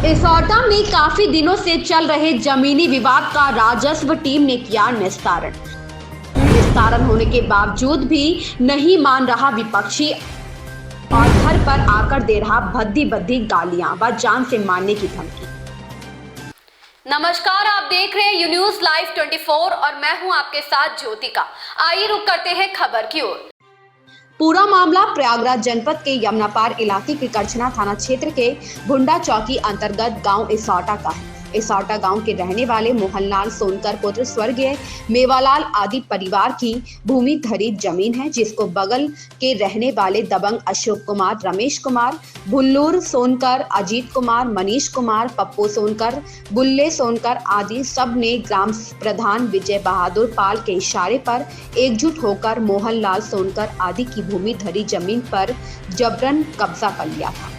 इसौटा में काफी दिनों से चल रहे जमीनी विवाद का राजस्व टीम ने किया निस्तारण होने के बावजूद भी नहीं मान रहा विपक्षी और घर पर आकर दे रहा भद्दी भद्दी गालियां व जान से मारने की धमकी। नमस्कार, आप देख रहे हैं यू न्यूज लाइव 24 और मैं हूं आपके साथ ज्योतिका। आइए रुक करते हैं खबर की ओर। पूरा मामला प्रयागराज जनपद के यमुनापार इलाके के करछना थाना क्षेत्र के भुंडा चौकी अंतर्गत गांव इसौटा का है। इसौटा गांव के रहने वाले मोहनलाल सोनकर पुत्र स्वर्गीय मेवालाल आदि परिवार की भूमि धरी जमीन है, जिसको बगल के रहने वाले दबंग अशोक कुमार, रमेश कुमार, भुल्लूर सोनकर, अजीत कुमार, मनीष कुमार, पप्पू सोनकर, बुल्ले सोनकर आदि सब ने ग्राम प्रधान विजय बहादुर पाल के इशारे पर एकजुट होकर मोहनलाल सोनकर आदि की भूमि धरी जमीन पर जबरन कब्जा कर लिया था।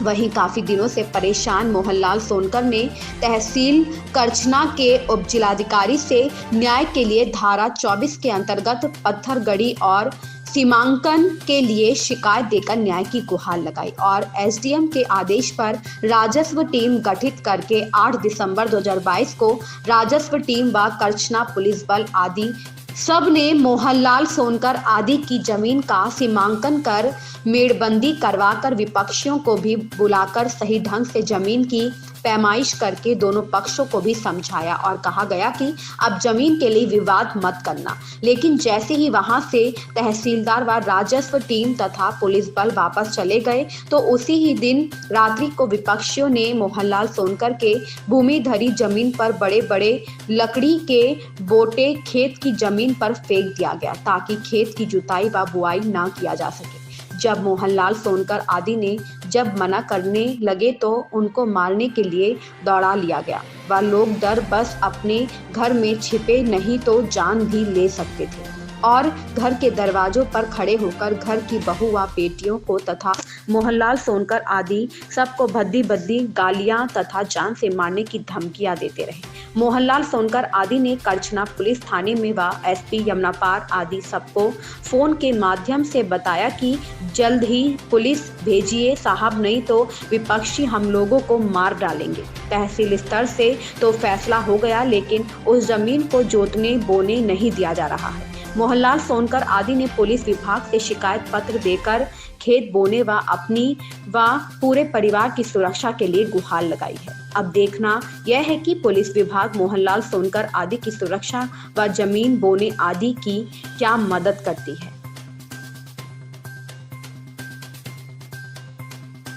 वहीं काफी दिनों से परेशान मोहनलाल सोनकर ने तहसील करछना के उपजिलाधिकारी से न्याय के लिए धारा 24 के अंतर्गत पत्थरगड़ी और सीमांकन के लिए शिकायत देकर न्याय की गुहार लगाई और एसडीएम के आदेश पर राजस्व टीम गठित करके 8 दिसंबर 2022 को राजस्व टीम व करछना पुलिस बल आदि सब ने मोहनलाल सोनकर आदि की जमीन का सीमांकन कर मेड़बंदी करवाकर विपक्षियों को भी बुलाकर सही ढंग से जमीन की पैमाइश करके दोनों पक्षों को भी समझाया और कहा गया कि अब जमीन के लिए विवाद मत करना। लेकिन जैसे ही वहां से तहसीलदार व राजस्व टीम तथा पुलिस बल वापस चले गए तो उसी ही दिन रात्रि को विपक्षियों ने मोहनलाल सोनकर के भूमि धरी जमीन पर बड़े बड़े लकड़ी के बोटे खेत की जमीन पर फेंक दिया गया ताकि खेत की जुताई व बुआई न किया जा सके। जब मोहनलाल सोनकर आदि ने जब मना करने लगे तो उनको मारने के लिए दौड़ा लिया गया। वह लोग डर बस अपने घर में छिपे, नहीं तो जान भी ले सकते थे और घर के दरवाजों पर खड़े होकर घर की बहू व बेटियों को तथा मोहनलाल सोनकर आदि सबको भद्दी भद्दी गालियां तथा जान से मारने की धमकियां देते रहे। मोहनलाल सोनकर आदि ने करछना पुलिस थाने में व एसपी यमुनापार आदि सबको फोन के माध्यम से बताया कि जल्द ही पुलिस भेजिए साहब, नहीं तो विपक्षी हम लोगों को मार डालेंगे। तहसील स्तर से तो फैसला हो गया, लेकिन उस जमीन को जोतने बोने नहीं दिया जा रहा है। मोहनलाल सोनकर आदि ने पुलिस विभाग से शिकायत पत्र देकर खेत बोने व अपनी व पूरे परिवार की सुरक्षा के लिए गुहार लगाई है। अब देखना यह है कि पुलिस विभाग मोहनलाल सोनकर आदि की सुरक्षा व जमीन बोने आदि की क्या मदद करती है।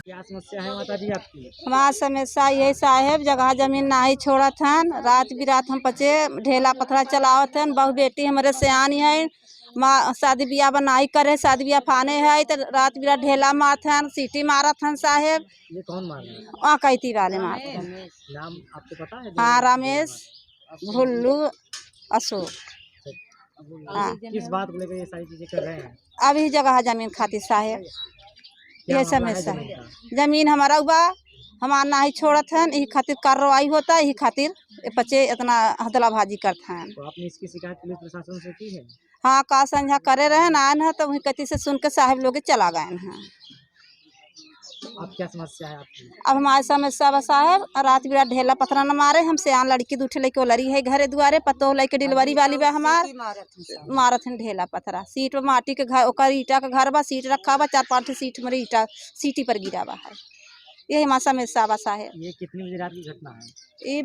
क्या समस्या है माता जी आपकी? हमारा समस्या यही साहेब, जगह जमीन नहीं छोड़त हन। रात बिरात हम पचे ढेला पथरा चलावत हन। बहु बेटी हमारे सियानी है, माँ शादी ब्याह बनाई करे, शादी ब्याह फाने है तो रात बिरात ढेला मारत हन, सीटी मारत हन साहेब। ये कौन मार रहा है? वहाँ कैती वाले मारते हन। नाम आपको पता है? हाँ, रमेश, भुल्लू, अशोक। हाँ। किस बात को लेकर ये सारी चीजें कर रहे हैं? अभी जगह जमीन खातिर साहेब, ये समस्या है। जमीन हमारा हुआ हमारा नहीं छोड़त हन, यही खातिर कार्रवाई होता है, यही खातिर बच्चे इतना हदलाबाजी करते हैं। तो आपने इसकी शिकायत पुलिस प्रशासन से की है? हाँ, का संझा करे रहे ना है तो वही कति से सुन के साहब लोग चला गए हैं। अब क्या समस्या है आपकी? अब हमारी समस्या बस साहब, रात बिरात ढेला पथरा न मारे। हम सियान लड़की दूठे लेके लड़ी है घरे दुआरे, पतो लेके डिलीवरी वाली बा हमार मारत हन ढेला पथरा। सीट पर माटी के घर, ओकर ईटा के घर बा, सीट रखा बा, 4-5 सीट मेरे ईटा सीटी पर गिरा बा है। यही हमारा समस्या बा साहेब। ये कितनी बजे रात की घटना है? ये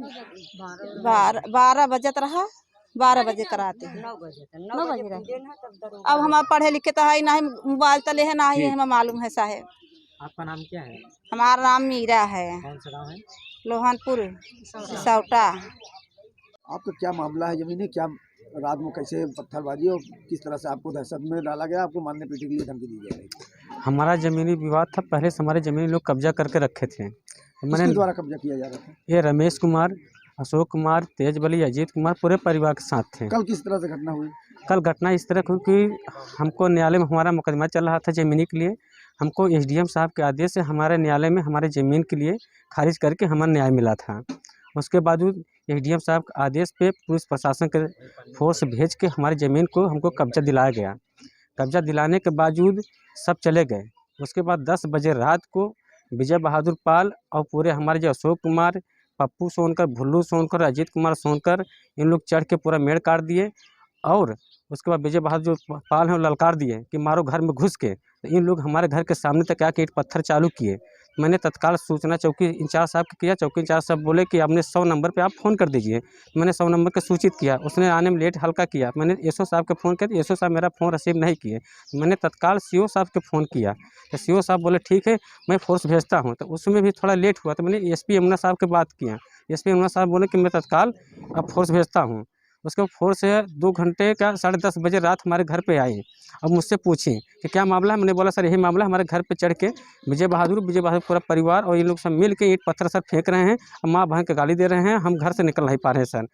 12 बजत रहा, 12 बजे कराते हैं, 9 बजे रहे। अब हमारा पढ़े लिखे तो है नहीं, मोबाइल तले है ना ही, हमें मालूम है साहेब। आपका नाम क्या है? हमारा नाम मीरा है। कौन सा गाँव है? लोहनपुर सौटा। आपका क्या मामला है? जमीन क्या रात में कैसे पत्थरबाजी और किस तरह से आपको दहशत में डाला गया, आपको मारने पीटने के लिए धमकी दी गई? हमारा जमीनी विवाद था। पहले से हमारे जमीनी लोग कब्जा करके रखे थे। किसके द्वारा कब्जा किया जा रहा था? ये रमेश कुमार, अशोक कुमार, तेजबली, अजीत कुमार पूरे परिवार के साथ थे। कल किस तरह से घटना हुई? कल घटना इस तरह हुई कि हमको न्यायालय में हमारा मुकदमा चल रहा था जमीनी के लिए। हमको एसडीएम साहब के आदेश से हमारे न्यायालय में हमारे ज़मीन के लिए खारिज करके हमें न्याय मिला था। उसके बावजूद एसडीएम साहब के आदेश पे पुलिस प्रशासन के फोर्स भेज के हमारी ज़मीन को हमको कब्जा दिलाया गया। कब्जा दिलाने के बावजूद सब चले गए। उसके बाद 10 बजे रात को विजय बहादुर पाल और पूरे हमारे जो अशोक कुमार, पप्पू सोनकर, भुल्लू सोनकर, अजीत कुमार सोनकर, इन लोग चढ़ के पूरा मेड़ काट दिए। और उसके बाद विजय बहादुर जो पाल हैं वो ललकार दिए कि मारो घर में घुस के। तो इन लोग हमारे घर के सामने तक आके ईंट पत्थर चालू किए। मैंने तत्काल सूचना चौकी इंचार्ज साहब को किया। चौकी इंचार्ज साहब बोले कि आपने 100 नंबर पे आप फ़ोन कर दीजिए। मैंने 100 नंबर को सूचित किया, उसने आने में लेट हल्का किया। मैंने एसओ साहब को फ़ोन किया तो एसओ साहब मेरा फ़ोन रिसीव नहीं किए। मैंने तत्काल सीओ साहब को फ़ोन किया तो सीओ साहब बोले ठीक है मैं फोर्स भेजता हूँ। तो उसमें भी थोड़ा लेट हुआ तो मैंने एसपी यमुना साहब के बात किया। एसपी यमुना साहब बोले कि मैं तत्काल अब फोर्स भेजता हूँ। उसके बाद फोर्स है 2 घंटे का 10:30 बजे रात हमारे घर पे आई। अब मुझसे पूछी कि क्या मामला है। मैंने बोला सर यही मामला, हमारे घर पे चढ़ के विजय बहादुर पूरा परिवार और ये लोग सब मिल के ईंट पत्थर सर फेंक रहे हैं और माँ बहन के गाली दे रहे हैं, हम घर से निकल नहीं पा रहे हैं सर।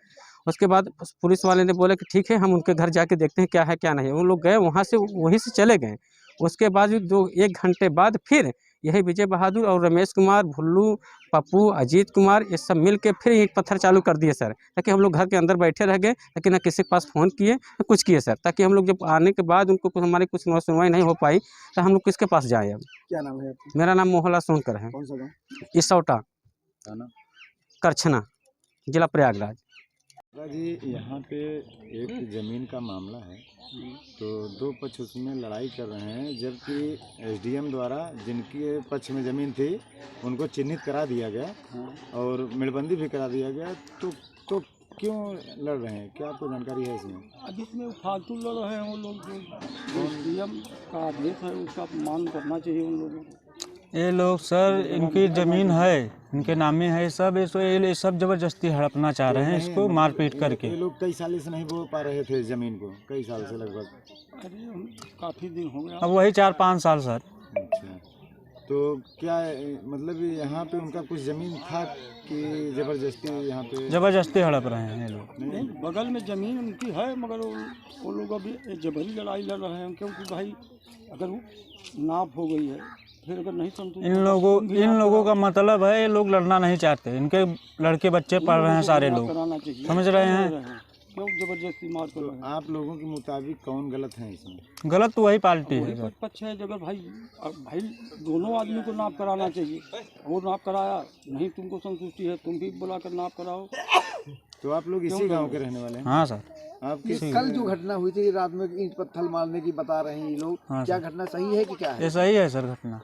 उसके बाद पुलिस वाले ने बोला कि ठीक है हम उनके घर जाके देखते हैं क्या है क्या नहीं। वो लोग गए, वहाँ से वहीं से चले गए। उसके बाद 1 घंटे बाद फिर यही विजय बहादुर और रमेश कुमार, भुल्लू, पप्पू, अजीत कुमार ये सब मिल के फिर ईंट पत्थर चालू कर दिए सर, ताकि हम लोग घर के अंदर बैठे रह गए, ताकि ना किसी के पास फ़ोन किए ना कुछ किए सर, ताकि हम लोग जब आने के बाद उनको हमारी कुछ सुनवाई नहीं हो पाई तो हम लोग किसके पास जाएँ। अब क्या नाम है आपका? मेरा नाम मोहनलाल सोनकर है। कौन सा गाँव? इसौटा, थाना? करछना, जिला प्रयागराज। जी यहाँ पे एक ज़मीन का मामला है, तो 2 पक्ष उसमें लड़ाई कर रहे हैं, जबकि एसडीएम द्वारा जिनके पक्ष में ज़मीन थी उनको चिन्हित करा दिया गया और मेड़बंदी भी करा दिया गया। तो क्यों लड़ रहे हैं, क्या आपको जानकारी है इसमें? अब इसमें फालतू लड़ रहे हैं वो लोग, जो एसडीएम का आदेश है उसका मान करना चाहिए उन लोगों को। ये लोग सर इनकी ज़मीन है, इनके नामे है सब, ये सब ज़बरदस्ती हड़पना चाह रहे हैं इसको मारपीट करके। ये लोग कई साल से नहीं बो पा रहे थे ज़मीन को, कई साल से लगभग। अरे काफ़ी दिन हो गया, अब वही 4-5 साल सर। अच्छा, तो क्या मतलब यहाँ पे उनका कुछ ज़मीन था कि ज़बरदस्ती यहाँ पे? ज़बरदस्ती हड़प रहे हैं ये लोग। नहीं बगल में ज़मीन उनकी है, मगर वो लोग अभी जबरी लड़ाई लड़ रहे हैं, क्योंकि भाई अगर वो नाप हो गई है फिर अगर नहीं संतुष्ट, इन लोगों का मतलब है ये लोग लड़ना नहीं चाहते, इनके लड़के बच्चे पढ़ रहे हैं सारे लोग, समझ रहे हैं, क्यों जबरदस्ती मार कर रहे हैं। आप लोगों के मुताबिक कौन गलत है इसमें? गलत तो वही पार्टी है। पक्ष है अगर भाई दोनों आदमी को नाप कराना चाहिए, वो नाप कराया नहीं, तुमको संतुष्टि है तुम भी बुला कर नाप कराओ। तो आप लोग इसी गांव के रहने वाले हैं? हाँ सर। आप कल जो घटना हुई थी रात में ईंट पत्थर मारने की बता रहे हैं ये लोग, हाँ क्या घटना सही है कि क्या है? ये सही है सर घटना।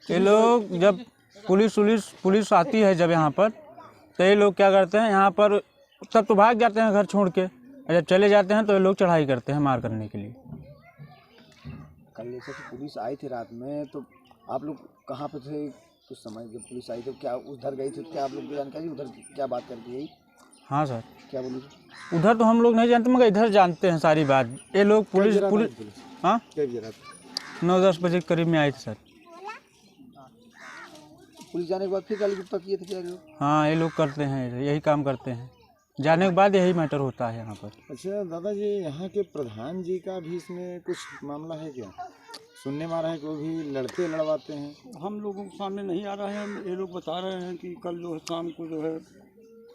ये लोग जब पुलिस आती है जब यहाँ पर, तो ये लोग क्या करते हैं यहाँ पर, तब तो भाग जाते हैं घर छोड़ के, और जब चले जाते हैं तो ये लोग चढ़ाई करते हैं मार करने के लिए। कल जैसे कि पुलिस आई थी रात में, तो आप लोग कहाँ पे थे उस समय जब पुलिस आई? तो क्या उधर गई थी? क्या आप लोग को जानकारी उधर क्या बात करती है? हाँ सर। क्या बोली? उधर तो हम लोग नहीं जानते, मगर इधर जानते हैं सारी बात। ये लोग पुलिस हाँ 9-10 बजे के करीब में आए थे सर। पुलिस जाने के बाद फिर गाली गुप्ता किए थे क्या लोग? हाँ ये लोग करते हैं, यही काम करते हैं, जाने के बाद यही मैटर होता है यहाँ पर। अच्छा दादाजी, यहाँ के प्रधान जी का भी इसमें कुछ मामला है क्या? सुनने में आ रहा है कि वो भी लड़ते लड़वाते हैं। हम लोगों के सामने नहीं आ रहे हैं, ये लोग बता रहे हैं कि कल जो है शाम को जो है।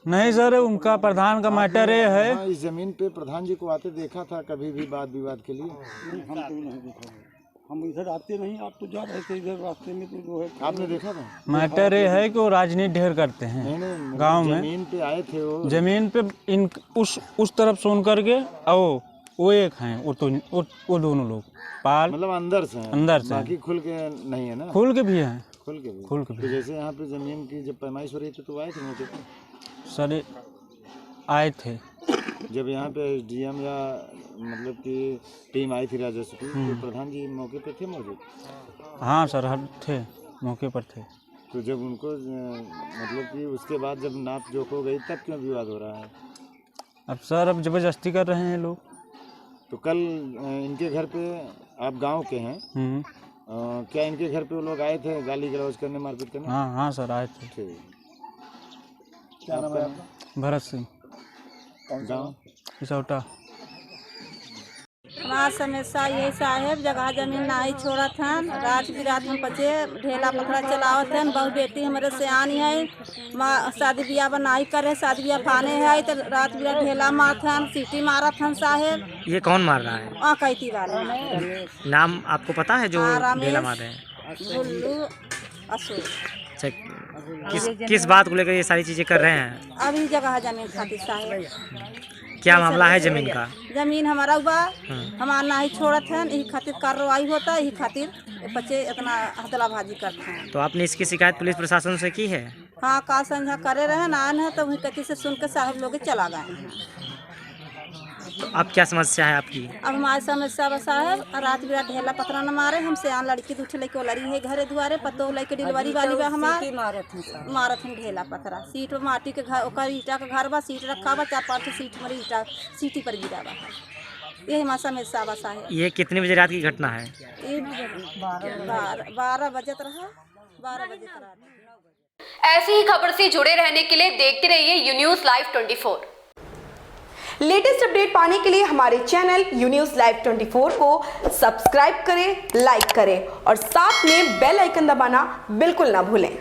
नहीं सर, उनका प्रधान का मैटर ये है। हाँ, इस जमीन पे प्रधान जी को आते देखा था कभी भी वाद विवाद के लिए? नहीं, हम तो नहीं देखा है, हम इधर आते नहीं, आप तो जा रहे थे इधर रास्ते में, तो जो है आपने देखा था? मैटर ये है कि वो राजनीति ढेर करते हैं गांव में। जमीन पे आए थे वो, जमीन पे इन उस तरफ सुन करके, वो एक हैं, वो दोनों लोग पाल, मतलब अंदर से बाकी खुल के नहीं है ना? खुल के भी हैं, खुल के भी। तो जैसे यहाँ पे जमीन की जब पैमाइश हो रही थी तो आए थे मौके पे? सर आए थे जब यहाँ पे एसडीएम या मतलब कि टीम आई थी राजस्व की, तो प्रधान जी मौके पे थे मौजूद? हाँ सर, हर थे, मौके पर थे। तो जब उनको मतलब कि उसके बाद जब नाप जोख हो गई तब क्यों विवाद हो रहा है? अब सर अब जबरदस्ती कर रहे हैं लोग। तो कल इनके घर पे, आप गांव के हैं, क्या इनके घर पे वो लोग आए थे गाली गलौज करने, मारपीट करने? हाँ सर आए थे। ठीक। क्या नाम है आपका? भरत सिंह, गाँव इसौटा। हमारा समस्या यही साहेब, जगह जमीन नहीं छोड़त हन, रात बिरात हम बचे ढेला पथरा चलावत हन। बहु बेटी हमारे सियानी है, माँ शादी ब्याह बनाई करे, शादी ब्याह फाने है, तो रात बिरात ढेला मारत हन, सीटी मारत हन साहेब। ये कौन मार रहा है? कैती वाले नाम आपको पता है जो ढेला मार रहे हैं? भुल्लू अशोक। अच्छा, किस बात को लेकर ये सारी चीज़ें कर रहे हैं? अभी जगह जमीन खातिर साहब। क्या मामला है जमीन का? जमीन हमारा बा, हमारा ना ही छोड़त है, यही खातिर कार्रवाई होता है, यही खातिर बच्चे इतना हदलाबाजी करते हैं। तो आपने इसकी शिकायत पुलिस प्रशासन से की है? हाँ, का संझा करे रहे ना है, तो वही कति से सुन के साहब लोग चला गए हैं। तो अब क्या समस्या है आपकी? अब हमारी समस्या बसा है, रात बिरात ढेला पथरा न मारे, हमसे आन लड़की दूठे लेके लड़ी है घरे दुआरे, पतो लेके डिलीवरी वाली बा हमार मारत हैं ढेला पथरा। सीट पर माटी के घर, ओकर ईटा के घर बा, सीट रखा बा, 4-5 सीट मरी ईटा सीटी पर गिरा बा। यही हमारा समस्या बसा है। ये कितने बजे रात की घटना है? 12 बजे रहा, 12 बजे रात। ऐसी ही खबर से जुड़े रहने के लिए देखते रहिए you news live 24। Latest update पाने के लिए हमारे चैनल यू न्यूज़ लाइव 24 को सब्सक्राइब करें, लाइक करें और साथ में बेल आइकन दबाना बिल्कुल ना भूलें।